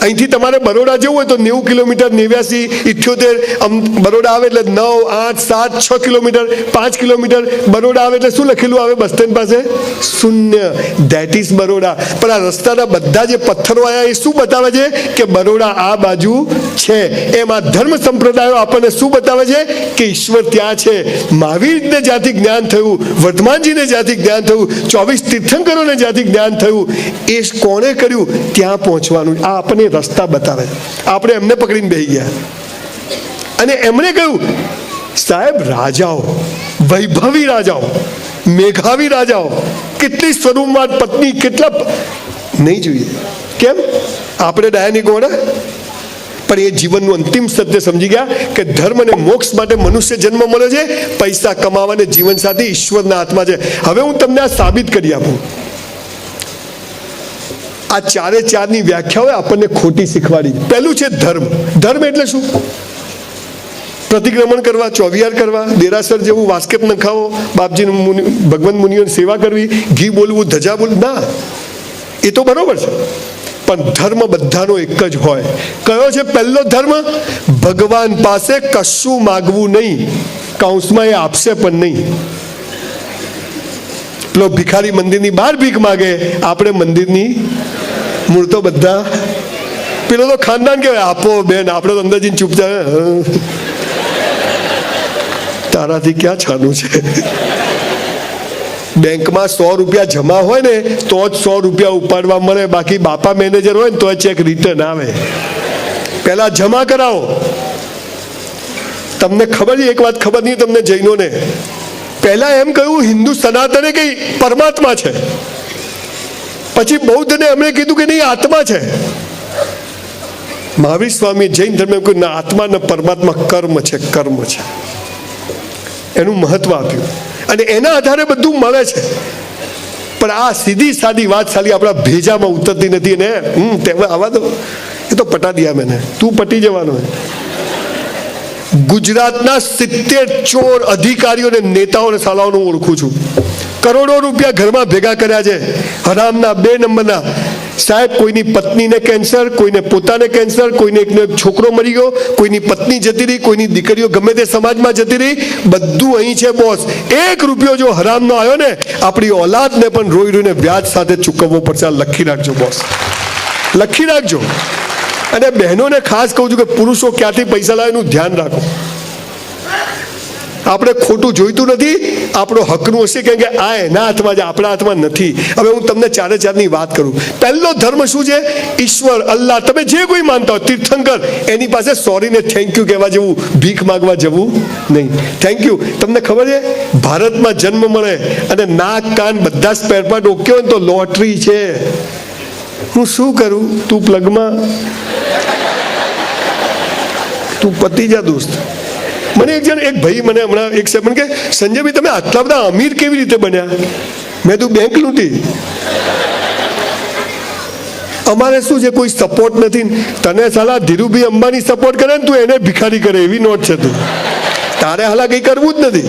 અહીંથી તમારે બરોડા જવું હોય તો 90 કિલોમીટર, 89, 78 બરોડા આવે એટલે 9, 8, 7, 6 કિલોમીટર, 5 કિલોમીટર બરોડા આવે એટલે શું લખેલું આવે બસ સ્ટેન્ડ પાસે? 0. That is Baroda. પણ આ રસ્તાના બધા જે પથ્થરો આવ્યા એ શું બતાવે છે? કે બરોડા આ બાજુ છે. એમ આ ધર્મ સંપ્રદાયો આપણને શું બતાવે છે? કે ઈશ્વર ત્યાં છે. મહાવીરને જ્યાંથી જ્ઞાન થયું, વર્ધમાનજીને જ્યાંથી જ્ઞાન થયું, 24 તીર્થંકરોને જ્યાંથી જ્ઞાન થયું, એ કોણે કર્યું? ત્યાં પહોંચવાનું. આ આપણને રસ્તા બતાવે. આપણે એમને પકડીને બેસી ગયા અને એમણે કહ્યું, સાહેબ, રાજાઓ, વૈભવી રાજાઓ, મેઘાવી રાજાઓ, કેટલી સ્વરૂપવાન પત્ની, કેટલા નહીં જોઈએ. કેમ? આપણે ડાયાની ગોળા. પણ એ જીવનનું અંતિમ સત્ય સમજી ગયા કે ધર્મ અને મોક્ષ માટે મનુષ્ય જન્મ મળે છે, પૈસા કમાવાને જીવન સાથે ઈશ્વરના હાથમાં છે. હવે હું તમને આ સાબિત કરી આપું. આ 4 વ્યાખ્યાઓ આપણને ખોટી શીખવાડી. પહેલું છે ધર્મ. ધર્મ એટલે શું? પ્રતિક્રમણ કરવા, ચોવિહાર કરવા, દેરાસર જેવું વાસ્કેપ નખાવો, બાપજી ભગવાન મુનિઓની સેવા કરવી, ઘી બોલવું, ધજા બોલવું. ના, એ તો બરોબર છે, પણ ધર્મ બધાનો એક જ હોય. કયો છે પહેલો ધર્મ? ભગવાન પાસે કશું માગવું નહીં, કૌંસમાં એ આપશે પણ નહીં. પેલો ભિખારી મંદિરની બહાર ભીખ માગે, આપણે મંદિરની મૂર્તો બધા. પેલો તો ખાનદાન કહેવાય, આપો બેન, આપણે તો અંદર જઈને ચૂપચાપ, તારાથી ક્યાં છાનું છે? બેંકમાં 100 રૂપિયા જમા હોય ને તો જ 100 રૂપિયા ઉપાડવા મળે, બાકી બાપા મેનેજર હોય ને તો ચેક રિટર્ન આવે. પહેલા જમા કરાવો. તમને ખબર છે એક વાત? ખબર નહીં તમને જૈનોને? પહેલા એમ કહ્યું હિન્દુ સનાતને કઈ પરમાત્મા છે, પછી બૌદ્ધને એમણે કીધું કે નહીં, આત્મા છે. મહાવીર સ્વામી જૈન ધર્મ એમ કહ્યું, ના, આત્મા ને પરમાત્મા કર્મ છે, કર્મ છે. એનું મહત્વ આપ્યું અને એના આધારે બધું મળે છે. પણ આ સીધી સાદી વાત સાલી આપણા ભેજામાં ઉતરતી નથી ને. આવા દો, એ તો પટા દિયા મેને, તું પટી જવાનો. ગુજરાતના 70 ચોર અધિકારીઓને, નેતાઓને, સાલાઓને ઓળખું છું. કરોડો રૂપિયા ઘરમાં ભેગા કર્યા છે, હરામના 2 નંબરના. સાહેબ, કોઈની પત્નીને કેન્સર, કોઈને પોતાને કેન્સર, કોઈને એકનો એક છોકરો મરી ગયો, કોઈની પત્ની જતી રહી, કોઈની દીકરીઓ ગમે તે સમાજમાં જતી રહી, બધું અહીં છે બોસ. 1 રૂપિયો જો હરામનો આવ્યો ને, આપણી ઓલાદને પણ રોઈ રોઈને વ્યાજ સાથે ચૂકવવો પડશે. આ લખી રાખજો બોસ, લખી રાખજો. અને બહેનોને ખાસ કહું છું કે પુરુષો ક્યાંથી પૈસા લાવે એનું ધ્યાન રાખો. આપણે ખોટું જોઈતું નથી, આપણો હકનું હશે, કેમ કે આ એના હાથમાં છે, આપણા હાથમાં નથી. હવે હું તમને 4 વાત કરું. પહેલો ધર્મ શું છે? ઈશ્વર, અલ્લાહ, તમે જે કોઈ માનતા હો, તીર્થંકર, એની પાસે સોરી ને થેન્ક યુ કહેવા જેવું, ભીખ માગવા જવું નહીં. Thank you. તમને ખબર છે ભારતમાં જન્મ મળે અને નાક કાન બધા સ્પેર પાર્ટ ઓકે હોય ને તો લોટરી છે. હું શું કરું? તું પ્લગમાં, તું પતી જા દોસ્ત. મને એક ભાઈ મને હમણાં એક સેકન્ડ કે, સંજયભાઈ, તમે આટલા બધા અમીર કેવી રીતે બન્યા? મેં તું બેંક લૂંટી. અમારે શું છે, કોઈ સપોર્ટ નથી. તને સાલા ધીરુભાઈ અંબાણી સપોર્ટ કરે ને તું એને ભિખારી કરે, એવી નોટ છે તું. તારે હાલા કંઈ કરવું જ નથી.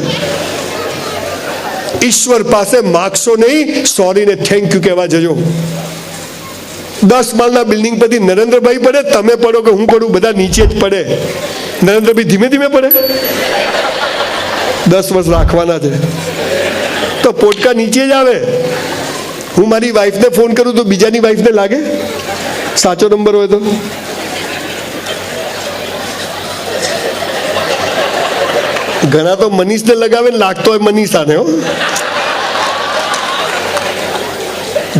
ઈશ્વર પાસે માગશો નહીં, સોરી ને થેન્ક યુ કહેવા જજો. 10 માળના બિલ્ડિંગ પરથી નરેન્દ્રભાઈ પડે, તમે પડો કે હું પડું, બધા નીચે જ પડે. નરેન્દ્રભાઈ ધીમે ધીમે પડે. 10 વર્ષ રાખવાના છે તો પોટકા નીચે જ આવે. હું મારી વાઈફને ફોન કરું તો બીજાની વાઈફને લાગે? સાચો નંબર હોય તો. ઘણા તો મનીષને લગાવે ને લાગતો હોય મનીષાને. હો,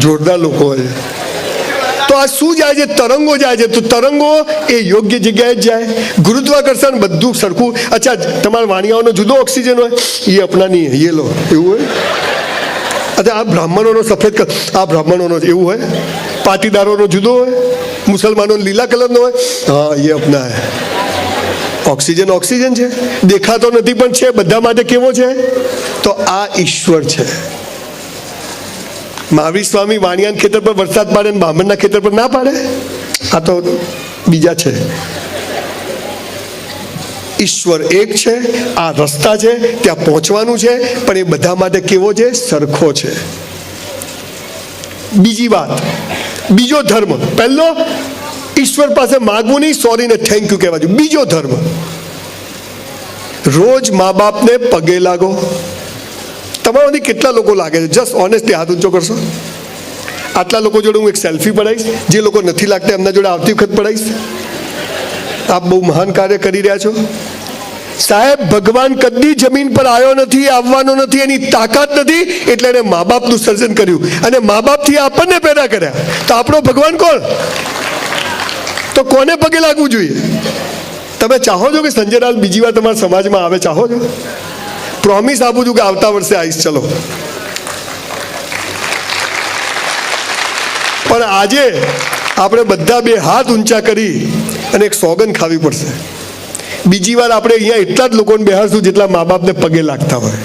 જોરદાર લોકો હોય. તો આ શું જાય છે? તરંગો જાય છે. તો તરંગો એ યોગ્ય જગ્યાએ જ જાય. ગુરુત્વાકર્ષણ બધું સરખું. અચ્છા, તમારા વાણિયાઓનો જુદો ઓક્સિજન હોય, એ અપનાની એ લો, એવું હોય. અચ્છા, આ બ્રાહ્મણોનો સફેદ, આ બ્રાહ્મણોનો એવું હોય. પાટીદારોનો જુદો હોય, મુસલમાનોનો લીલા કલરનો હોય. હા, એ અપનાય. ઓક્સિજન ઓક્સિજન છે, દેખાતો નથી પણ છે. બધા માટે કેવો છે? તો આ ઈશ્વર છે. મહાવીર સ્વામી વાણિયાના ખેતર પર વરસાદ પાડે ને બ્રાહ્મણના ખેતર પર ના પાડે? આ તો બીજા છે. ઈશ્વર એક છે, આ રસ્તા છે, ત્યાં પહોંચવાનું છે, પણ એ બધા માટે કેવો છે? સરખો છે. બીજી વાત, બીજો ધર્મ. પહેલો ઈશ્વર પાસે માગવું નહીં, સોરી ને થેન્ક યુ કહેવા જોઈએ. બીજો ધર્મ, રોજ મા બાપને પગે લાગો. તમારામાંથી કેટલા લોકો લાગે છે? જસ્ટ ઓનેસ્ટલી હાથ ઊંચો કરશો. આટલા લોકો જોડે હું એક સેલ્ફી પડાવીશ. જે લોકો નથી લાગતા એમના જોડે આવતી વખત પડાવીશ. આપ બહુ મહાન કાર્ય કરી રહ્યા છો સાહેબ. ભગવાન કદી જમીન પર આવ્યો નથી, આવવાનો નથી, એની તાકાત નથી, એટલે એને મા બાપનું સર્જન કર્યું અને મા બાપથી આપણને પેદા કર્યા. તો આપણો ભગવાન કોણ? તો કોને પગે લાગવું જોઈએ? તમે ચાહો છો કે સંજય લાલ બીજી વાર તમારા સમાજમાં આવે? ચાહો છો? પ્રોમિસ આપું છું કે આવતા વર્ષે આવીશ. ચલો. પણ આજે આપણે બધા બે હાથ ઊંચા કરી અને એક સોગંદ ખાવી પડશે. બીજી વાર આપણે અહીંયા એટલા જ લોકોને બેહાડશું જેટલા મા બાપને પગે લાગતા હોય.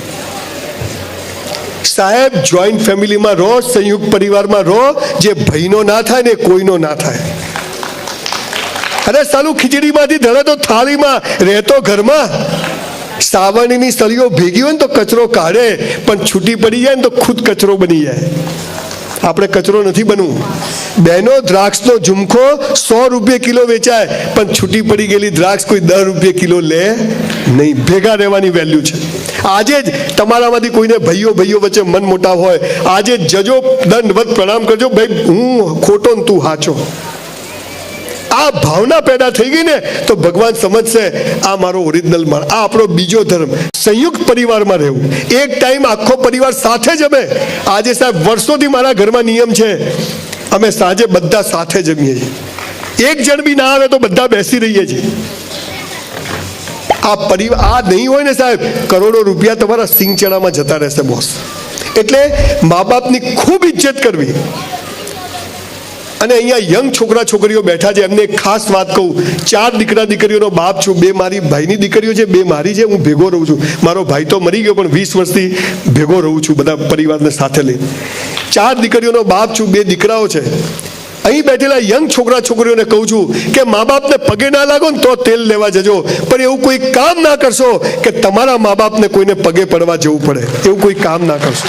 સાહેબ, જોઈન્ટ ફેમિલીમાં રહો, સંયુક્ત પરિવારમાં રહો. જે ભાઈનો ના થાય ને કોઈનો ના થાય. અરે સાલું ખીચડીમાંથી ધરે તો થાળીમાં, રહેતો ઘરમાં. સાવરણીની સળીઓ ભેગી હોય ને તો કચરો કાઢે, પણ છૂટી પડી જાય ને તો ખુદ કચરો બની જાય. આપણે કચરો નથી બનવું. બહેનો, દ્રાક્ષનો ઝુમખો 100 રૂપિયા કિલો વેચાય, પણ છૂટી પડી ગયેલી દ્રાક્ષ કોઈ 10 રૂપિયા કિલો લે નહીં. ભેગા રહેવાની વેલ્યુ છે. આજે જ તમારામાંથી કોઈને ભાઈઓ વચ્ચે મન મોટાવ હોય, આજે જજો, દંડવત પ્રણામ કરજો. ભાઈ, હું ખોટો ને તું સાચો. આ ભાવના પેદા થઈ ગઈ ને તો ભગવાન સમજશે આ મારો ઓરિજિનલ માળ. આ આપણો બીજો ધર્મ, સંયુક્ત પરિવારમાં રહેવું. એક ટાઈમ આખો પરિવાર સાથે જમે. આજે સાહેબ વર્ષોથી મારા ઘરમાં નિયમ છે, અમે સાંજે બધા સાથે જમીએ છીએ. એક જણ બી ના આવે તો બધા બેસી રહીએ છીએ. આ પરિવાર આ નહીં હોય ને સાહેબ, કરોડો રૂપિયા તમારા સિંગ ચણામાં જતા રહેશે બોસ. એટલે મા બાપની ખૂબ ઇજ્જત કરવી. અને અહીંયા યંગ છોકરા છોકરીઓ બેઠા છે, એમને એક ખાસ વાત કહું. 4 દીકરા દીકરીઓનો બાપ છું. 2 મારી ભાઈની દીકરીઓ છે, 2 મારી છે. હું ભેગો રહું છું. મારો ભાઈ તો મરી ગયો, પણ 20 વર્ષથી ભેગો રહું છું બધા પરિવારને સાથે લઈને. 4 દીકરીઓનો બાપ છું, 2 દીકરાઓ છે. અહીં બેઠેલા યંગ છોકરા છોકરીઓને કહું છું કે મા બાપને પગે ના લાગો ને તો તેલ લેવા જજો, પણ એવું કોઈ કામ ના કરશો કે તમારા મા બાપને કોઈને પગે પડવા જવું પડે. એવું કોઈ કામ ના કરશો.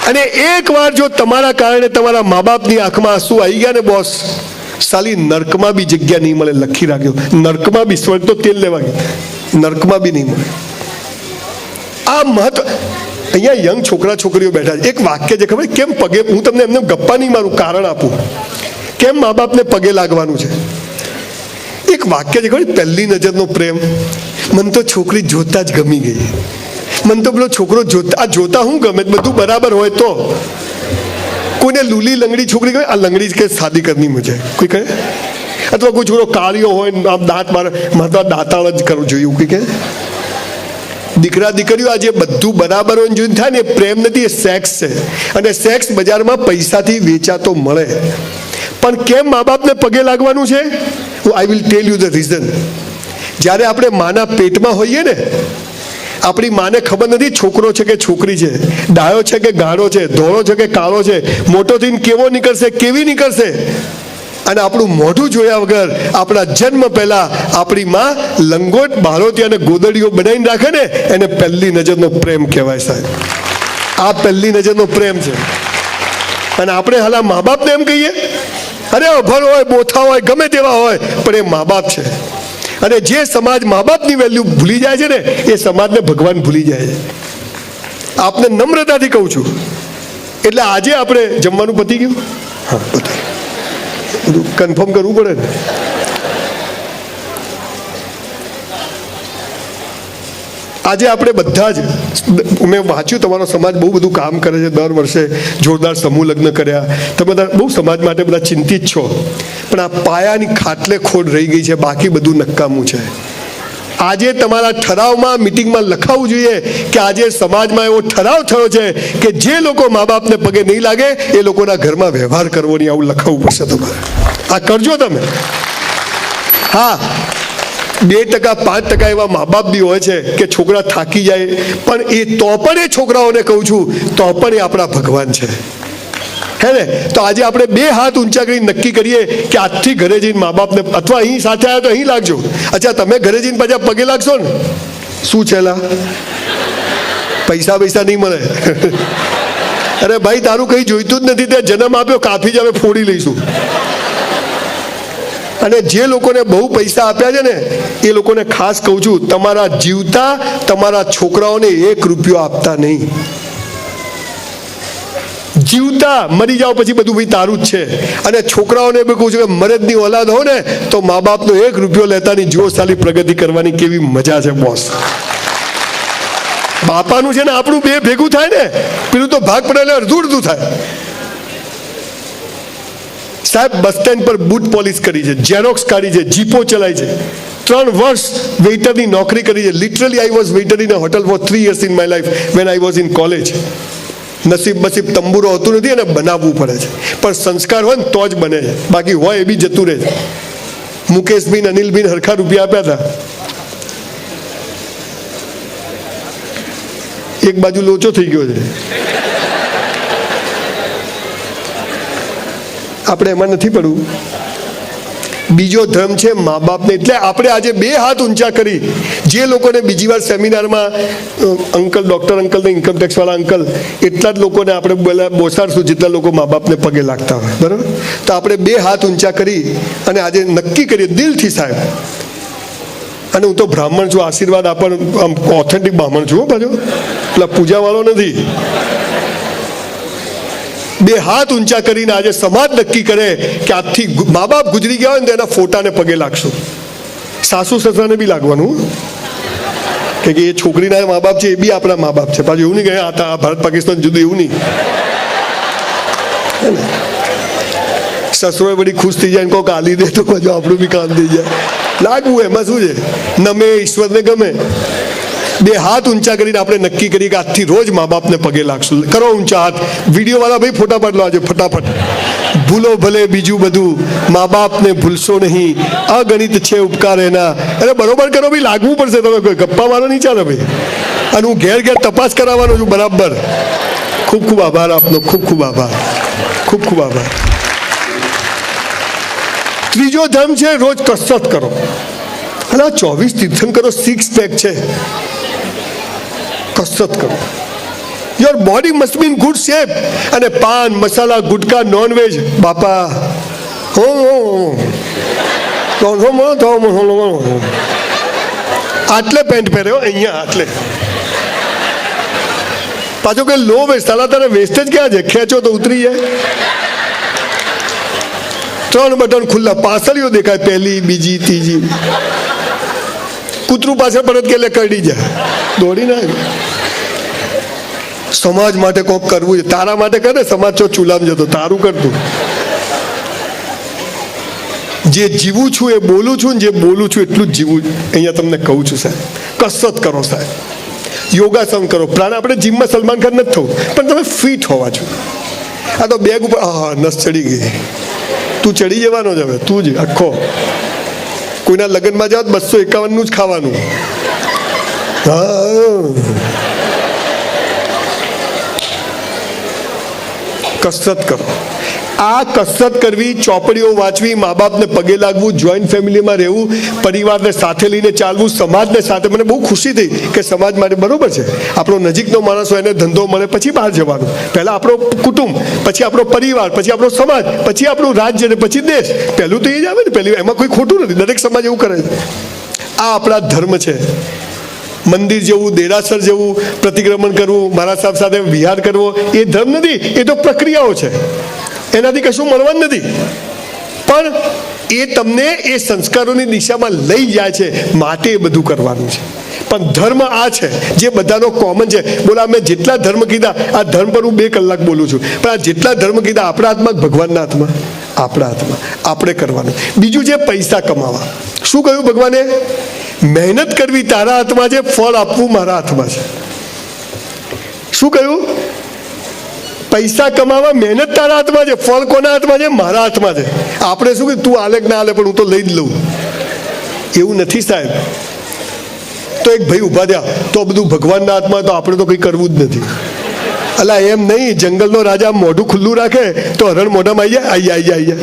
અને એક વાર જો તમારા કારણે તમારા મા બાપની આંખમાં આંસુ આવી ગયા ને બોસ, સાલી નર્કમાં બી જગ્યા નહીં મળે. લખી રાખ્યો, નર્કમાં બી. સ્વર્ગ તો તેલ લેવા ગયા, નર્કમાં બી નહીં મળે. આ મહત્વ. અહીંયા યંગ છોકરા છોકરીઓ બેઠા છે. એક વાક્ય છે ખબર કેમ પગે, હું તમને એમને ગપ્પા નહીં મારું, કારણ આપું કેમ મા બાપને પગે લાગવાનું છે. એક વાક્ય છે ખબર, પહેલી નજરનો પ્રેમ. મને તો છોકરી જોતા જ ગમી ગઈ. મને તો પેલો છોકરો જોતા હું ગમે, બધું બરાબર હોય તો. કોઈને લૂલી લંગડી છોકરી કહે, આ લંગડી કે શાદી કરની મુજે, કોઈ કહે. અથવા કોઈ છોકરો કાળિયો હોય, આમ દાંત મારે તો દાંતાળ જ કરવું જોઈએ, એવું કંઈ કહે. દીકરા દીકરીઓ આજે બધું બરાબર હોય જોઈને થાય ને, એ પ્રેમ નથી, એ સેક્સ છે. અને સેક્સ બજારમાં પૈસાથી વેચાતો મળે. પણ કેમ મા બાપને પગે લાગવાનું છે? I will tell you the reason. જ્યારે આપણે માના પેટમાં હોઈએ ને, આપણી માને ખબર નથી છોકરો છે કે છોકરી છે, ડાયો છે કે ગાળો છે, ધોળો છે કે કાળો છે, મોટો થઈને કેવો નીકળશે, કેવી નીકળશે. અને આપણું મોઢું જોયા વગર આપણા જન્મ પહેલા આપણી માં લંગોટ, બાળોતી અને ગોદડીઓ બનાવીને રાખે ને, એને પહેલી નજરનો પ્રેમ કહેવાય સાહેબ. આ પહેલી નજરનો પ્રેમ છે. અને આપણે હાલ મા બાપને એમ કહીએ, અરે અભર હોય, બોથા હોય, ગમે તેવા હોય, પણ એ મા બાપ છે. અને જે સમાજ મા બાપની વેલ્યુ ભૂલી જાય છે ને, એ સમાજને ભગવાન ભૂલી જાય છે. આપને નમ્રતાથી કહું છું. એટલે આજે આપણે જમવાનું પતી ગયું? હા, પતી. બધું કન્ફર્મ કરવું પડે ને. આજે આપણે બધા જ, મેં વાંચ્યું તમારો સમાજ બહુ બધું કામ કરે છે. દર વર્ષે જોરદાર સમૂહ લગ્ન કર્યા. તમે બધા બહુ સમાજ માટે બધા ચિંતિત છો, પણ આ પાયાની ખાટલે ખોટ રહી ગઈ છે, બાકી બધું નકામું છે. આજે તમારા ઠરાવમાં, મિટિંગમાં લખાવવું જોઈએ કે આજે સમાજમાં એવો ઠરાવ થયો છે કે જે લોકો મા બાપને પગે નહીં લાગે એ લોકોના ઘરમાં વ્યવહાર કરવો નહીં, આવું લખાવવું પડશે તમારે. આ કરજો તમે. હા, 2% 5% એવા મા બાપ બી હોય છે કે છોકરા થાકી જાય, પણ એ તો પણ એ છોકરાઓને કહું છું, તો પણ એ આપણા ભગવાન છે, હે ને. તો આજે આપણે 2 હાથ ઊંચા કરી નક્કી કરીએ કે આજથી ઘરે જઈને મા બાપને, અથવા અહીં સાથે આવ્યા તો અહીં લાગજો. અચ્છા, તમે ઘરે જઈને પાછા પગે લાગશો ને, શું છેલા પૈસા નહીં મળે. અરે ભાઈ, તારું કંઈ જોઈતું જ નથી, તે જન્મ આપ્યો, કાફી જ હવે ફોડી લઈશું. અને જે લોકોને બહુ પૈસા આપ્યા છે ને એ લોકોને ખાસ કહું છું, તમારા જીવતા તમારા છોકરાઓને 1 રૂપિયો આપતા નહીં. જીવતા મરી જાઓ પછી બધું ભાઈ તારું જ છે. અને છોકરાઓને બી કહું છું કે મરદની ઓલાદ હો ને તો મા બાપનો 1 રૂપિયો લેતા નહીં. જો સાલી પ્રગતિ કરવાની કેવી મજા છે બોસ. બાપાનું છે ને આપણું 2 ભેગું થાય ને, પેલું તો ભાગ પડે એટલે અડધું થાય. સાહેબ બસ સ્ટેન્ડ પર બૂટ પોલિશ કરી છે, ઝેરોક્સ કાઢી છે, જીપો ચલાવી છે, 3 વર્ષ વેઇટરની નોકરી કરી છે. Literally I was waiter in a hotel for 3 years in my life when I was in college. નસીબ તંબુરો હોતું નથી અને બનાવવું પડે છે, પણ સંસ્કાર હોય ને તો જ બને છે, બાકી હોય એ બી જતું રહે છે. મુકેશબીન અનિલબીન હરખા રૂપિયા આપ્યા હતા. એક બાજુ લોચો થઈ ગયો છે. આપણે એમાં નથી પડવું. બીજો ધર્મ છે મા બાપને. એટલે આપણે આજે 2 હાથ ઊંચા કરી જે લોકોને બીજી વાર સેમિનારમાં અંકલ, ડૉક્ટર અંકલ ને ઇન્કમ ટેક્સવાળા અંકલ, એટલા જ લોકોને આપણે બોસાડશું જેટલા લોકો મા બાપને પગે લાગતા હોય. બરાબર? તો આપણે 2 હાથ ઊંચા કરી અને આજે નક્કી કરીએ દિલથી સાહેબ. અને હું તો બ્રાહ્મણ છું, આશીર્વાદ આપણ આમ ઓથેન્ટિક બ્રાહ્મણ છું પાછો, પેલા પૂજાવાળો નથી. 2 હાથ ઊંચા કરીને આજે સમાજ નક્કી કરે કે આજથી મા બાપ ગુજરી ગયા હોય ને એના ફોટાને પગે લાગશું. સાસુ સસરાને બી લાગવાનું, કે એ છોકરીના મા બાપ છે એ બી આપણા મા બાપ છે. પાછું એવું નહીં કે આ ભારત પાકિસ્તાન જુદું, એવું નહીં. સસરો બધી ખુશ થઈ જાય ને કોઈક આલી દે તો પાછું આપણું બી કામ થઈ જાય. લાગવું એમાં શું છે, નમે ઈશ્વરને ગમે. 2 હાથ ઊંચા કરીને આપણે નક્કી કરીએ કે આજથી રોજ મા બાપને પગે લાગશું. કરો ઊંચા હાથ. વિડીયો વાળા ભાઈ ફોટા પાડ લો આજે ફટાફટ. ભૂલો ભલે બીજું બધું, મા બાપને ભૂલશો નહીં, અગણિત છે ઉપકાર એના. અરે બરોબર કરો ભાઈ, લાગવું પડશે. તમે કોઈ ગપ્પા મારો નહીં ચાલે ભાઈ. અને હું ઘેર તપાસ કરાવવાનો છું બરાબર. ખૂબ ખૂબ આભાર આપનો, ખૂબ ખૂબ આભાર, ખૂબ ખૂબ આભાર. ત્રીજો ધર્મ છે રોજ કસરત કરો. અને આ 24 તીર્થંકરો 6 પેક છે. કસરત કરો. Your body must be in good shape. અને પાન, મસાલા, ગુટકા, નોનવેજ બાપા આટલે પેન્ટ પહેર્યો અહીંયા આટલે. પાછો કે લો વેસ્ટ. સાલા તારે વેસ્ટ જ ક્યાં છે? ખેંચો તો ઉતરી જાય. 3 બટન ખુલ્લા, પાસળીઓ દેખાય, પહેલી, બીજી, ત્રીજી. કૂતરું પાછળ પરત કે એટલે કરડી જાય, દોડી ના. સમાજ માટે કોક કરવું છે. તારા માટે કરે, સમાજ ચો ચૂલામ જતો, તારું કરતું. જે જીવું છું એ બોલું છું ને જે બોલું છું એટલું જ જીવું. અહીંયા તમને કહું છું સાહેબ, કસરત કરો સાહેબ, યોગાસન કરો. પ્રાણ આપણે જીમમાં સલમાન ખાન નથી થવું, પણ તમે ફિટ હોવા છો. આ તો બેગ ઉપર નસ ચડી ગઈ. તું ચડી જવાનો જ હવે, તું જ આખો. કોઈના લગ્નમાં જાઓ 251 જ ખાવાનું. કસરત કરો. આ કસરત કરવી, ચોપડીઓ વાંચવી, મા બાપને પગે લાગવું, જોઈન્ટ ફેમિલીમાં રહેવું, પરિવારને સાથે લઈને ચાલવું, સમાજને સાથે. મને બહુ ખુશી થઈ કે સમાજ માટે બરોબર છે. આપણો નજીકનો માણસ હોય એને ધંધો મળે પછી બહાર જવાનું. પહેલાં આપણો કુટુંબ, પછી આપણો પરિવાર, પછી આપણો સમાજ, પછી આપણું રાજ્ય ને પછી દેશ. પહેલું તો એ જ આવે ને. પહેલી એમાં કોઈ ખોટું નથી. દરેક સમાજ એવું કરે છે. આ આપણા ધર્મ છે. મંદિર જવું, દેરાસર જવું, પ્રતિક્રમણ કરવું, મારા સાહેબ સાથે વિહાર કરવો એ ધર્મ નથી. એ તો પ્રક્રિયાઓ છે. એનાથી કશું મળવાનું નથી. પણ એ તમને એ સંસ્કારોની દિશામાં લઈ જાય છે, માટે એ બધું કરવાનું છે. પણ ધર્મ આ છે જે બધાનો કોમન છે. બોલા મેં જેટલા ધર્મ કીધા, આ ધર્મ પર હું 2 કલાક બોલું છું, પણ આ જેટલા ધર્મ કીધા આપણા હાથમાં, ભગવાનના હાથમાં, આપણા હાથમાં. આપણે કરવાનું. બીજું છે પૈસા કમાવા. શું કહ્યું ભગવાને? મહેનત કરવી તારા હાથમાં છે, ફળ આપવું મારા હાથમાં છે. શું કહ્યું? પૈસા કમાવા મહેનત તારા હાથમાં છે, ફળ કોના હાથમાં છે? મારા હાથમાં છે. આપણે શું કે તું આલે કે ના આલે પણ હું તો લઈ જ લઉં. એવું નથી સાહેબ. તો એક ભાઈ ઉભા થયા, તો બધું ભગવાનના હાથમાં, તો આપણે તો કંઈ કરવું જ નથી. અલા એમ નહીં. જંગલનો રાજા મોઢું ખુલ્લું રાખે તો હરણ મોઢામાં આવી જાય.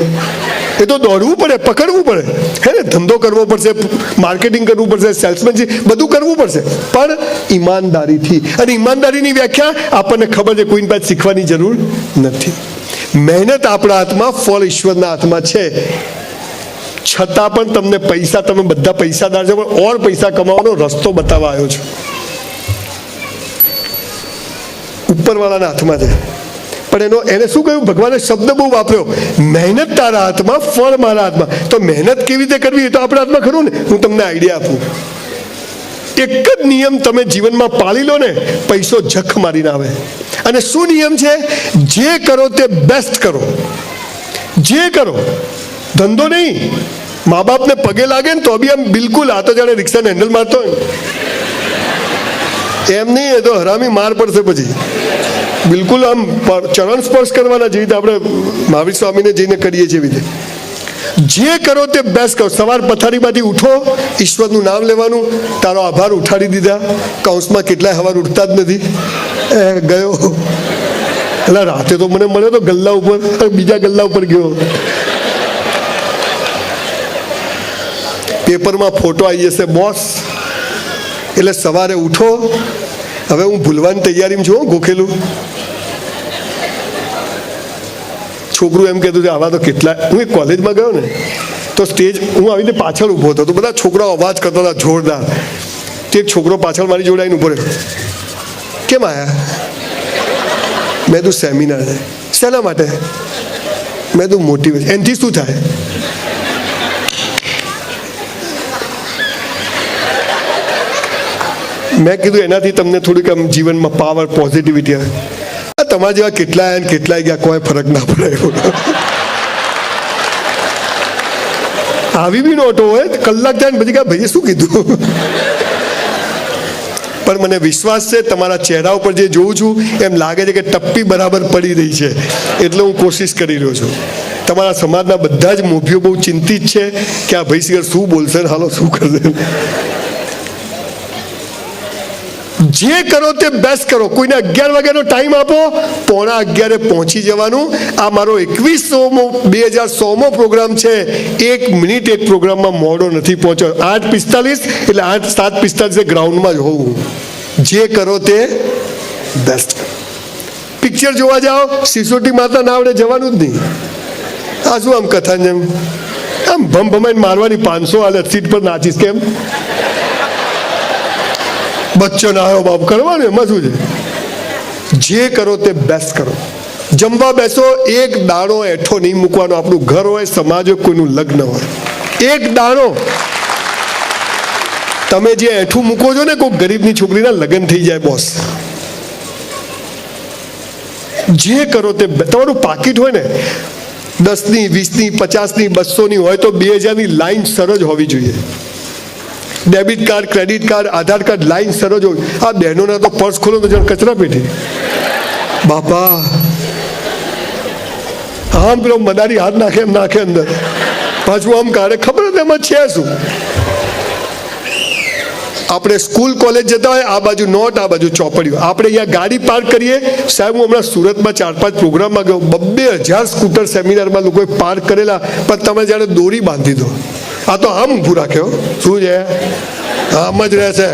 એ તો દોડવું પડે, પકડવું પડે, હે ને? ધંધો કરવો પડશે, માર્કેટિંગ કરવું પડશે, સેલ્સમેનશીપ બધું કરવું પડશે, પણ ઈમાનદારીથી. અને ઈમાનદારીની વ્યાખ્યા આપણને ખબર છે, કોઈની પાસે શીખવાની જરૂર નથી. મહેનત આપણા હાથમાં, ફળ ઈશ્વરના હાથમાં છે. છતાં પણ તમને પૈસા, તમે બધા પૈસાદાર છો, પણ ઓર પૈસા કમાવાનો રસ્તો બતાવવા આવ્યો છો. ઉપરવાળાના હાથમાં છે. પણ એને શું કહ્યું? ભગવાને શબ્દ બહુ વાપર્યો, મહેનત તારા હાથમાં, ફળ મારા હાથમાં. તો મહેનત કેવી રીતે કરવી એ તો આપણા હાથમાં ખરું ને. હું તમને આઈડિયા આપું. એક જ નિયમ તમે જીવનમાં પાળી લો ને, પૈસો જખ મારીને આવે. અને શું નિયમ છે? જે કરો તે બેસ્ટ કરો. જે કરો, ધંધો નહીં. મા બાપને પગે લાગે ને તો બી આમ બિલકુલ, આ તો જાણે રિક્ષાને હેન્ડલ મારતો હોય એમ નહીં. એ તો હરામી માર પડશે પછી. બિલકુલ આમ ચરણ સ્પર્શ કરવાના, જેવી રીતે આપણે મહાવીર સ્વામીને જઈને કરીએ છીએ એવી રીતે. જે કરો તે બેસ્ટ કરો. સવાર પથારીમાંથી ઉઠો, ઈશ્વરનું નામ લેવાનું. તારો આભાર, ઉઠાડી દીધા. કૌંસમાં કેટલાય સવાર ઉઠતા જ નથી. ગયો એટલે રાતે તો મને મળ્યો તો ગલ્લા ઉપર, બીજા ગલ્લા ઉપર ગયો. પેપરમાં ફોટો આવી જશે બોસ. એટલે સવારે ઉઠો. હવે હું ભૂલવાની તૈયારીમાં છું. ગોખેલું છોકરું એમ કહેતું આવા તો કેટલા. હું એક કોલેજમાં ગયો ને તો સ્ટેજ, હું આવી રીતે પાછળ ઊભો હતો તો બધા છોકરાઓ અવાજ કરતા હતા જોરદાર. તે એક છોકરો પાછળ મારી જોડે આવીને ઊભો રહ્યો. કેમ આયા? મેં તું સેમિનાર છે. શેના માટે? મેં તું મોટિવેશન. એનાથી શું થાય? મેં કીધું એનાથી તમને થોડીક આમ જીવનમાં પાવર, પોઝિટિવિટી આવે. તમારા જેવા કેટલાય ને કેટલાય ગયા, કોઈ ફરક ના પડે. આવી બી નોટો હોય, કલાક થાય ને પછી કહે ભાઈએ શું કીધું. પણ મને વિશ્વાસ છે તમારા ચહેરા ઉપર જે જોઉં છું એમ લાગે છે કે ટપ્પી બરાબર પડી રહી છે. એટલે હું કોશિશ કરી રહ્યો છું. તમારા સમાજના બધા જ મોભીઓ બહુ ચિંતિત છે કે આ ભાઈ શિખર શું બોલશે ને હાલો શું કરશે. જે કરો તે બેસ્ટ કરો. કોઈને 11 વાગ્યાનો ટાઈમ આપો, 11:15 પહોંચી જવાનું. આ મારો 2016મો પ્રોગ્રામ છે. 1 મિનિટ એક પ્રોગ્રામમાં મોડો નથી પહોંચ્યો. 8:45 એટલે 7:45 ગ્રાઉન્ડમાં જ હોવું. જે કરો તે બેસ્ટ. પિક્ચર જોવા જાઓ, સિસોટી માતા ના આવડે જવાનું જ નહીં. આ શું આમ કથા જેમ આમ ભમ ભમાઈને મારવાની, 500 હાલે સીટ પર નાચીશ કેમ? બચ્ચો ના આવ્યો બાપ કરવાનું, એમાં શું છે? જે કરો તે બેસ્ટ કરો. જમવા બેસો, એક દાણો એઠો નહીં મૂકવાનો. આપણું ઘર હોય, સમાજ હોય, કોઈનું લગ્ન હોય, એક દાણો તમે જે એઠું મૂકો છો ને, કોઈ ગરીબની છોકરીના લગ્ન થઈ જાય બોસ. જે કરો તે. તમારું પાકીટ હોય ને 10ની, 20ની, 50ની, 200ની હોય તો 2000ની લાઈન સરજ હોવી જોઈએ. ડેબિટ કાર્ડ, ક્રેડિટ કાર્ડ, આધાર કાર્ડ, લાઈન સરજ હોય. આ બહેનોના તો પર્સ ખોલો તો જણ કચરા પેટી. બાપા આમ પેલો મદારી હાથ નાખે એમ નાખે અંદર, પાછું આમ કાઢે, ખબર જ એમાં છે શું. આપણે સ્કૂલ કોલેજ જતા હોય, આ બાજુ નોટ, આ બાજુ ચોપડીઓ. આપણે અહીંયા ગાડી પાર્ક કરીએ. સાહેબ હું હમણાં સુરતમાં 4-5 પ્રોગ્રામમાં ગયો, 2,000 સ્કૂટર સેમિનારમાં લોકોએ પાર્ક કરેલા, પણ તમે જાણે દોરી બાંધી દો. આ તો આમ ઊભું રાખ્યો. શું છે? આમ જ રહેશે,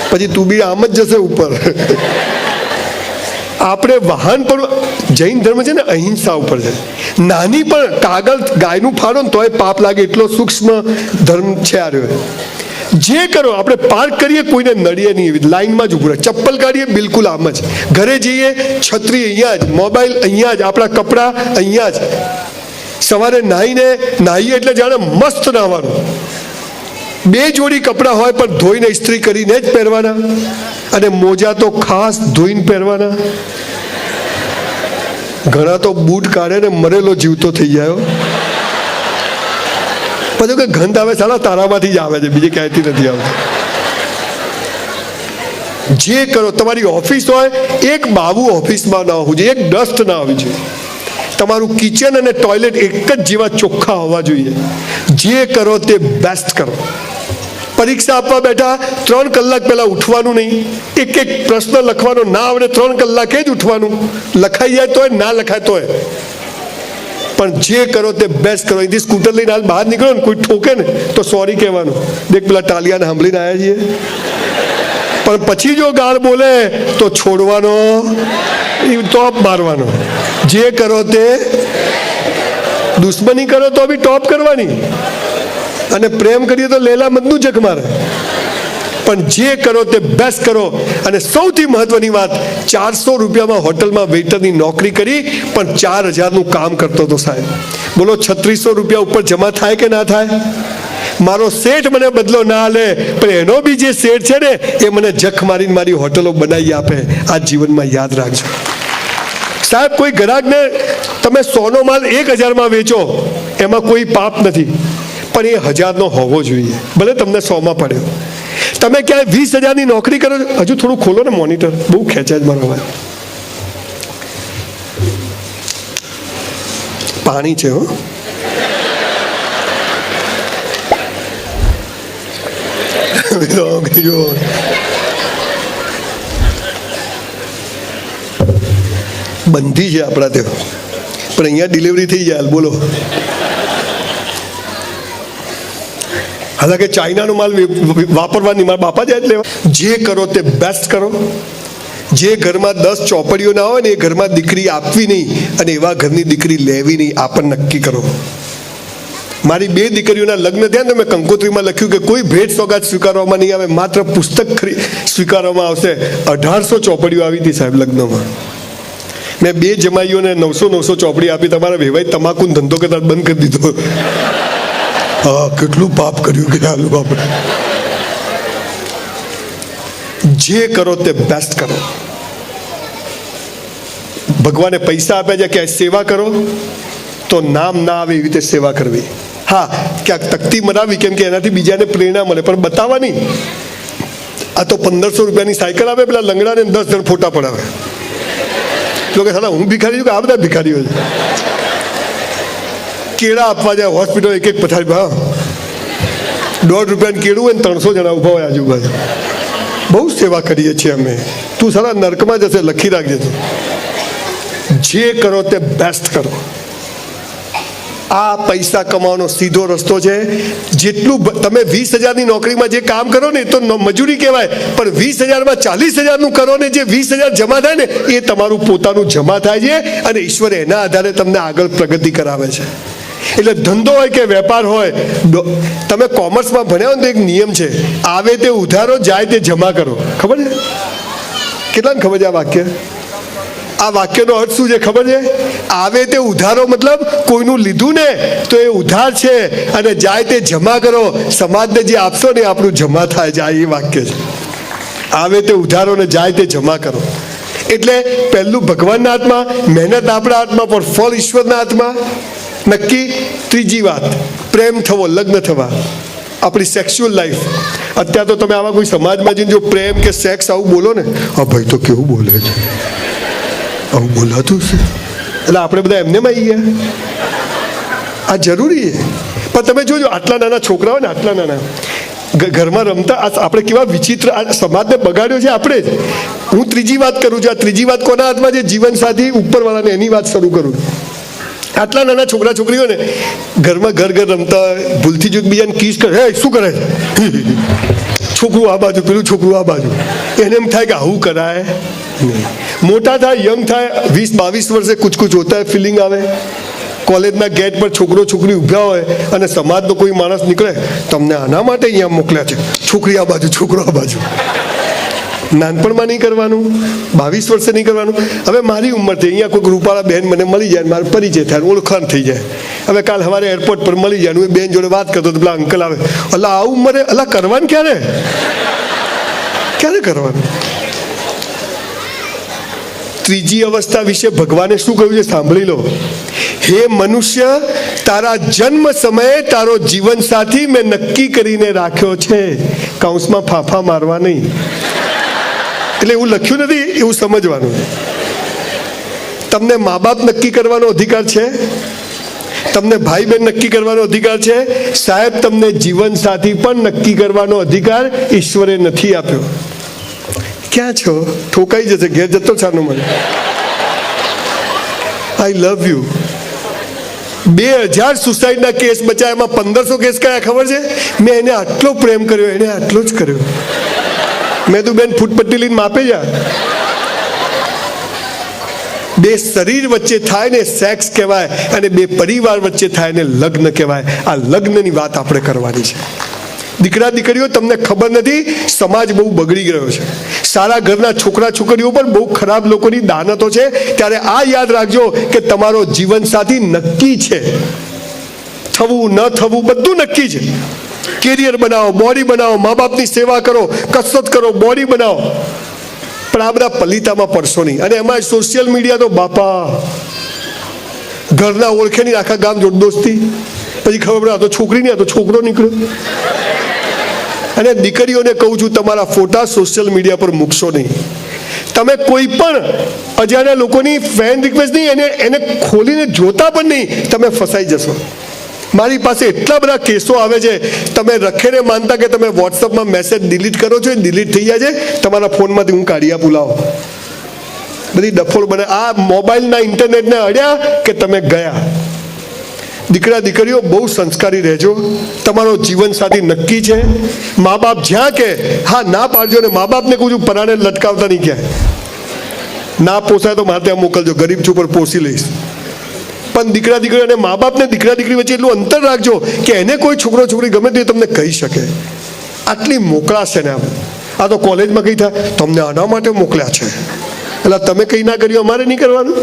પછી તું બી આમ જ જશે ઉપર. આપણે વાહન પણ, જૈન ધર્મ છે ને અહિંસા ઉપર છે. નાની પણ કાગળ ગાયનું ફાડો ને તોય પાપ લાગે, એટલો સૂક્ષ્મ ધર્મ છે આ રહ્યો. જે કરો, આપણે પાર્ક કરીએ, કોઈને નડીએ નહીં, લાઈનમાં જ ઊભું રહે. ચપ્પલ કાઢીએ, બિલકુલ આમ જ. ઘરે જઈએ, છત્રી અહીંયા જ, મોબાઈલ અહીંયા જ, આપણા કપડાં અહીંયા જ. સવારે નાહીએ એટલે જાણે મસ્ત નાહવાનું. 2 જોડી કપડાં હોય પણ ધોઈને ઇસ્ત્રી કરીને જ પહેરવાના. અને મોજા તો ખાસ ધોઈને પહેરવાના. ઘણા તો બૂટ કાઢે ને મરેલો જીવતો થઈ જાય. પછી કે ગંધ આવે, સાલા તારામાંથી જ આવે છે, બીજી ક્યાંયથી નથી આવતી. જે કરો, તમારી ઓફિસ હોય, એક બાબુ ઓફિસમાં ના હોવું જોઈએ, એક ડસ્ટ ના હોવી જોઈએ. તમારું કિચન અને ટોયલેટ એક જ જેવા ચોખ્ખા હોવા જોઈએ. જે કરો તે બેસ્ટ કરો. પરીક્ષા આપવા બેઠા 3 કલાક પહેલા ઉઠવાનું નહીં. એક પ્રશ્ન લખવાનો ના આવડે 3 કલાકે જ ઉઠવાનું. લખાઈ જાય તોય, ના લખાય તોય. પણ જે કરો તે બેસ્ટ કરો. અહીંથી સ્કૂટર લઈને હાલ બહાર નીકળો ને, કોઈ ઠોકે ને તો સોરી કહેવાનું. દેખ પેલા ટાલિયાને સાંભળીને આવ્યા છીએ. પણ પછી જો ગાળ બોલે તો છોડવાનો, ટોપ મારવાનો. જે કરો તે દુશ્મની કરો તો બી ટોપ કરવાની, અને પ્રેમ કરીએ તો લેલા મતનું જખ મારે. પણ જે કરો તે બેસ્ટ કરો. અને સૌથી મહત્વની વાત, 400 રૂપિયામાં હોટલમાં વેઇટરની નોકરી કરી, પણ 4000નું કામ કરતો હતો સાહેબ. બોલો 3600 રૂપિયા ઉપર જમા થાય કે ના થાય? મારો શેઠ મને બદલો ના લે, પણ એનો બી જે શેઠ છે ને એ મને જખ મારીને મારી હોટલો બનાવી આપે. આ જીવનમાં યાદ રાખજો સાહેબ. કોઈ ગ્રાહકને તમે 100નો માલ 1000માં વેચો, એમાં કોઈ પાપ નથી, પણ એ 1000નો હોવો જોઈએ, ભલે તમને 100માં પડ્યો. તમે ક્યાંય 20000ની નોકરી કરો, હજુ થોડું ખોલો ને મોનિટર, બહુ ખેંચાય મારો અવાજ. પાણી છે હો. બંધી છે આપણા ત્યાં, પણ અહીંયા ડિલિવરી થઈ જાય. બોલો, હાલાકે ચાઇનાનો માલ વાપરવાની મારા બાપા જાય એટલે. જે કરો તે બેસ્ટ કરો. જે ઘરમાં 10 ચોપડીઓ ના હોય ને એ ઘરમાં દીકરી આપવી નહીં, અને એવા ઘરની દીકરી લેવી નહીં. આ પણ નક્કી કરો. મારી 2 દીકરીઓના લગ્ન થયા ને, મેં કંકોત્રીમાં લખ્યું કે કોઈ ભેટ સોગાત સ્વીકારવામાં નહીં આવે, માત્ર પુસ્તક સ્વીકારવામાં આવશે. 1800 ચોપડીઓ આવી હતી સાહેબ લગ્નમાં. મેં 2 જમાઈઓને 900 ચોપડી આપી. તમારા વેવાઈ તમાકુનો ધંધો કરતા બંધ કરી દીધો. હા, કેટલું પાપ કર્યું કે આલુ આપણે. જે કરો તે બેસ્ટ કરો. ભગવાને પૈસા આપ્યા છે, ક્યાંય સેવા કરો તો નામ ના આવે એવી રીતે સેવા કરવી. હા, ક્યાંક તકતી મરાવી, કેમ કે એનાથી બીજાને પ્રેરણા મળે, પણ બતાવવાની. આ તો 1500 રૂપિયાની સાયકલ આવે, પેલા લંગડાને 10 જણ ફોટા પડાવે. તો કે સાલા હું ભિખારી છું કે આ બધા ભિખારીઓ છે? કેળા આપવા જાય હોસ્પિટલ, એક પથારી, હા, 1.5 રૂપિયાનું કેળું હોય ને 300 જણા ઊભા હોય આજુબાજુ. બહુ સેવા કરીએ છીએ અમે. તું સાલા નર્કમાં જશે, લખી રાખજે તું. જે કરો તે બેસ્ટ કરો. આ પૈસા કમાવાનો સીધો રસ્તો છે. જેટલું તમે 20000ની નોકરીમાં જે કામ કરો ને એ તો મજૂરી કહેવાય, પણ 20000માં 40000નું કરો ને જે 20000 જમા થાય ને એ તમારું પોતાનું જમા થાય છે, અને ઈશ્વર એના આધારે તમને આગળ પ્રગતિ કરાવે છે. એટલે ધંધો હોય કે વેપાર હોય, તમે કોમર્સમાં ભણ્યા હોય તો એક નિયમ છે, આવે તે ઉધારો, જાય તે જમા કરો. ખબર છે? કેટલાને ખબર છે આ વાક્ય? આ વાક્યનો અર્થ શું છે ખબર છે? આવે તે ઉધારો મતલબ કોઈનું લીધું ને તો એ ઉધાર છે, અને જાય તે જમા કરો, સમાજને જે આપશો ને આપણું જમા થાય છે. આ એ વાક્ય છે. આવે તે ઉધારો ને જાય તે જમા કરો. એટલે પહેલું ભગવાનના હાથમાં, મહેનત આપણા હાથમાં, પણ ફળ ઈશ્વરના હાથમાં. નક્કી. ત્રીજી વાત, પ્રેમ થવો, લગ્ન થવા. આપણી સેક્સ્યુઅલ લાઈફ. અત્યારે તો તમે આવા કોઈ સમાજમાં જઈને જો પ્રેમ કે સેક્સ આવું બોલો ને, હા ભાઈ તો કેવું બોલે છે, આવું બોલાતું છે, એટલે આપણે બધા એમને માં આવી ગયા. આ જરૂરી છે. પણ તમે જોજો, આટલા નાના છોકરા હોય ને, આટલા નાના ઘરમાં રમતા, આપણે કેવા વિચિત્ર સમાજને બગાડ્યો છે આપણે જ. હું ત્રીજી વાત કરું છું. આ ત્રીજી વાત કોના હાથમાં છે? જીવનસાથી ઉપરવાળાને, એની વાત શરૂ કરું. આટલા નાના છોકરા છોકરીઓને ઘરમાં ઘર રમતા હોય, ભૂલથી જો બીજાને કિસ કરે, હે શું કરે છે, છોકરું આ બાજુ, પેલું છોકરું આ બાજુ. એને એમ થાય કે આવું કરાય નહીં. મોટા થાય, યંગ થાય, 20-22 વર્ષે કુછ હોતા હોય, ફિલિંગ આવે. કોલેજના ગેટ પર છોકરો છોકરી ઊભા હોય, અને સમાજનો કોઈ માણસ નીકળે, તમને આના માટે અહીંયા મોકલ્યા છે, છોકરી આ બાજુ, છોકરો આ બાજુ. નાનપણમાં નહીં કરવાનું, 22 વર્ષે નહીં કરવાનું. હવે મારી ઉંમર થઈ, અહીંયા કોઈ રૂપાળા બહેન મને મળી જાય, મારો પરિચય થાય, ઓળખાણ થઈ જાય. હવે કાલ સવારે એરપોર્ટ પર મળી જાય, હું એ બેન જોડે વાત કરતો તો પેલા અંકલ આવે, અલા આ ઉંમરે, અલા કરવાનું ક્યારે કરવાનું? ત્રીજી અવસ્થા વિશે ભગવાને શું કહ્યું છે સાંભળી લો. હે મનુષ્ય, તારા જન્મ સમયે તારો જીવન સાથી મેં નક્કી કરીને રાખ્યો છે. કૌંસમાં ફાફા મારવા નહીં. એટલે એવું લખ્યું નથી, એવું સમજવાનું. તમને મા બાપ નક્કી કરવાનો અધિકાર છે, તમને ભાઈ બહેન નક્કી કરવાનો અધિકાર છે. સાહેબ, તમને જીવન સાથી પણ નક્કી કરવાનો અધિકાર ઈશ્વરે નથી આપ્યો. ક્યાં છો? ઠોકાઈ જશે, ઘેર જતો છાનો મને. આઈ લવ યુ. 2000 સુસાઇડના કેસ બચાવ્યા, એમાં 1500 કેસ કયા ખબર છે? મેં એને આટલો પ્રેમ કર્યો, એને આટલો જ કર્યો. મેં તું બેન ફૂટપટ્ટી લઈને માપે જા. બે શરીર વચ્ચે થાય ને સેક્સ કહેવાય, અને બે પરિવાર વચ્ચે થાય ને લગ્ન કહેવાય. આ લગ્નની વાત આપણે કરવાની છે. દીકરા દીકરીઓ, તમને ખબર નથી, સમાજ બહુ બગડી ગયો છે. સારા ઘરના છોકરા છોકરીઓ પણ બહુ ખરાબ લોકોની દાનતો છે. ત્યારે આ યાદ રાખજો કે તમારો જીવનસાથી નક્કી છે. થવું ન થવું બધું નક્કી છે. કેરિયર બનાવો, બોડી બનાવો, મા બાપની સેવા કરો, કસરત કરો, બોડી બનાવો, પણ આ બધા પલિતામાં પડશો નહીં. અને એમાં સોશિયલ મીડિયા તો બાપા, ઘરના ઓળખે નહીં, આખા ગામ જોડ દોસ્તી, પછી ખબર પડે આ તો છોકરી નહીં, આ તો છોકરો નીકળ્યો. અને દીકરીઓને કહું છું, તમારા ફોટા સોશિયલ મીડિયા પર મૂકશો નહીં. તમે કોઈ પણ અજાણ્યા લોકોની ફ્રેન્ડ રિક્વેસ્ટ નહીં, એને ખોલીને જોતા પણ નહીં, તમે ફસાઈ જશો. મારી પાસે એટલા બધા કેસો આવે છે. તમે રખેને માનતા કે તમે વોટ્સઅપમાં મેસેજ ડિલીટ કરો છો, ડિલીટ થઈ જાય છે તમારા ફોનમાંથી. હું કાઢી આપું, લાવો. બધી ડફોડ બને. આ મોબાઈલના ઇન્ટરનેટને અડ્યા કે તમે ગયા. દીકરા દીકરીઓ, બહુ સંસ્કારી રહેજો. તમારો જીવનસાથી નક્કી છે. મા બાપ જ્યાં કે હા ના પાડજો. ને મા બાપને કહું છું, પરાણે લટકાવતા નહીં. ક્યાંય ના પોસાય તો મારે ત્યાં મોકલજો, ગરીબ છું પણ પોસી લઈશ. પણ દીકરા દીકરી અને મા બાપને દીકરા દીકરી વચ્ચે એટલું અંતર રાખજો કે એને કોઈ છોકરો છોકરી ગમે તે તમને કહી શકે. આટલી મોકળાશ છે ને. આ તો કોલેજમાં કઈ થાય, તમને આના માટે મોકલ્યા છે, એટલે તમે કંઈ ના કર્યું, અમારે નહીં કરવાનું.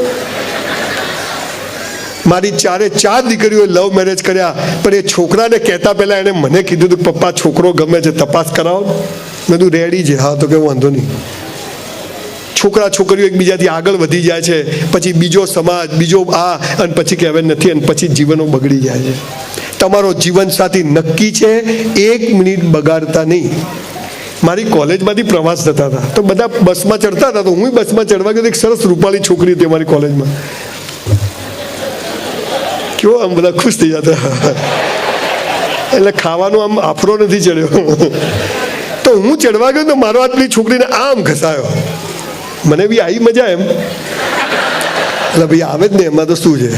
મારી 4 દીકરીઓએ લવ મેરેજ કર્યા, પણ એ છોકરાને કહેતા પહેલા એને મને કીધું હતું, પપ્પા છોકરો ગમે છે, તપાસ કરાવો. મેં તું રેડી છે? હા. તો કે વાંધો નહીં. છોકરા છોકરીઓ એકબીજાથી આગળ વધી જાય છે, પછી બીજો સમાજ, બીજો આ, અને પછી કહેવાય નથી, અને પછી જીવનો બગડી જાય છે. તમારો જીવનસાથી નક્કી છે, 1 મિનિટ બગાડતા નહીં. મારી કોલેજમાંથી પ્રવાસ જતા હતા, તો બધા બસમાં ચડતા હતા, તો હું બસમાં ચડવા ગયો. એક સરસ રૂપાળી છોકરી હતી અમારી કોલેજમાં. કેવો આમ બધા ખુશ થઈ જતા. એટલે ખાવાનું આમ આફરો નથી ચડ્યો. તો હું ચડવા ગયો તો મારો હાથ પેલી છોકરીને આમ ઘસાયો. મને બી આવી મજા એમ. એટલે ભાઈ આવે જ ને, એમાં તો શું છે,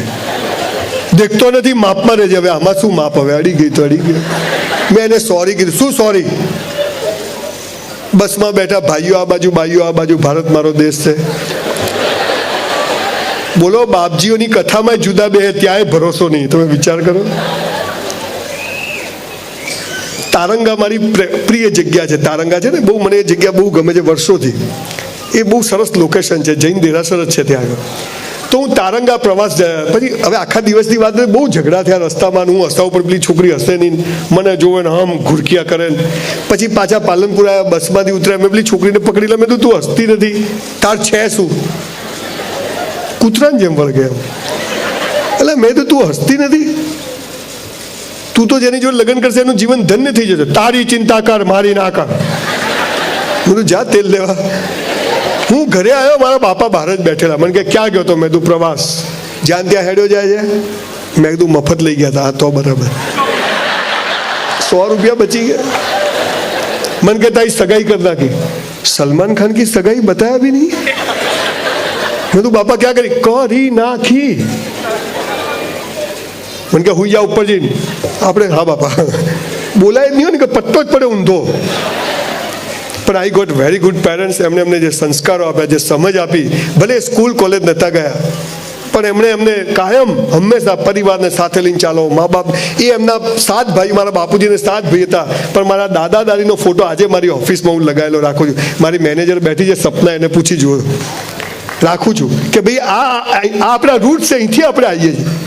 દેખતો નથી, માપમાં રહેજે. હવે આમાં શું માપ? હવે અડી ગઈ તો અડી ગઈ. મેં એને સોરી કીધું. શું સોરી? બસમાં બેઠા ભાઈઓ આ બાજુ, ભાઈઓ આ બાજુ, ભારત મારો દેશ છે. બોલો, બાપજીઓની કથામાં જુદા બે, ત્યાંય ભરોસો નહીં. તમે વિચાર કરો. તારંગા મારી પ્રિય જગ્યા છે. તારંગા છે ને, બહુ મને એ જગ્યા બહુ ગમે છે વર્ષોથી. એ બહુ સરસ લોકેશન છે, જૈન દેરાસર જ છે ત્યાં આગળ. તો હું તારંગા પ્રવાસ ગયા. પછી હવે આખા દિવસની વાત, બહુ ઝઘડા થયા રસ્તામાં. હું હસતા ઉપર, પેલી છોકરી હસે નહીં, મને જોવે ને આમ ઘુરકિયા કરે. પછી પાછા પાલનપુર આવ્યા, બસમાંથી ઉતર્યા. મેં પેલી છોકરીને પકડી લે. મેં તું હસતી નથી, તાર છે શું? કૂતરાને જેમ વળગે એમ. એટલે મેં તો તું હસતી નથી, તું તો જેની જોડે લગ્ન કરશે એનું જીવન ધન્ય થઈ જશે. તારી ચિંતા કર, મારી ના કર. બધું જા તેલ લેવા. હું ઘરે આવ્યો, મારા બાપા બહાર જ બેઠેલા. મને કે ક્યાં ગયો તો? મેં તું પ્રવાસ. જ્યાં ત્યાં હેડ્યો જાય છે. મેં કીધું મફત લઈ ગયા હતા. તો બરાબર, 100 રૂપિયા બચી ગયા. મને કે તારી સગાઈ કરી નાખી. સલમાન ખાન કી સગાઈ બતાયા भी नहीं. મેં તું બાપા ક્યાં કરી નાખી. મને કે હુઈ જા ઉપર જઈને. આપણે હા બાપા બોલાય નહીં હોય ને, કે પટ્ટો જ પડે ઊંધો. પણ I got very good parents. એમને જે સંસ્કારો આપ્યા, જે સમજ આપી. ભલે સ્કૂલ કોલેજ નહોતા ગયા, પણ એમને કાયમ હંમેશા પરિવારને સાથે લઈને ચાલો. મા બાપ એ એમના 7 ભાઈ, મારા બાપુજીને 7 ભાઈ હતા. પણ મારા દાદા દાદીનો ફોટો આજે મારી ઓફિસમાં હું લગાવેલો રાખું છું. મારી મેનેજર બેઠી છે સપના, એને પૂછી જોયું રાખું છું કે ભાઈ આ આપણા રૂટ છે, અહીંથી આપણે આવીએ છીએ.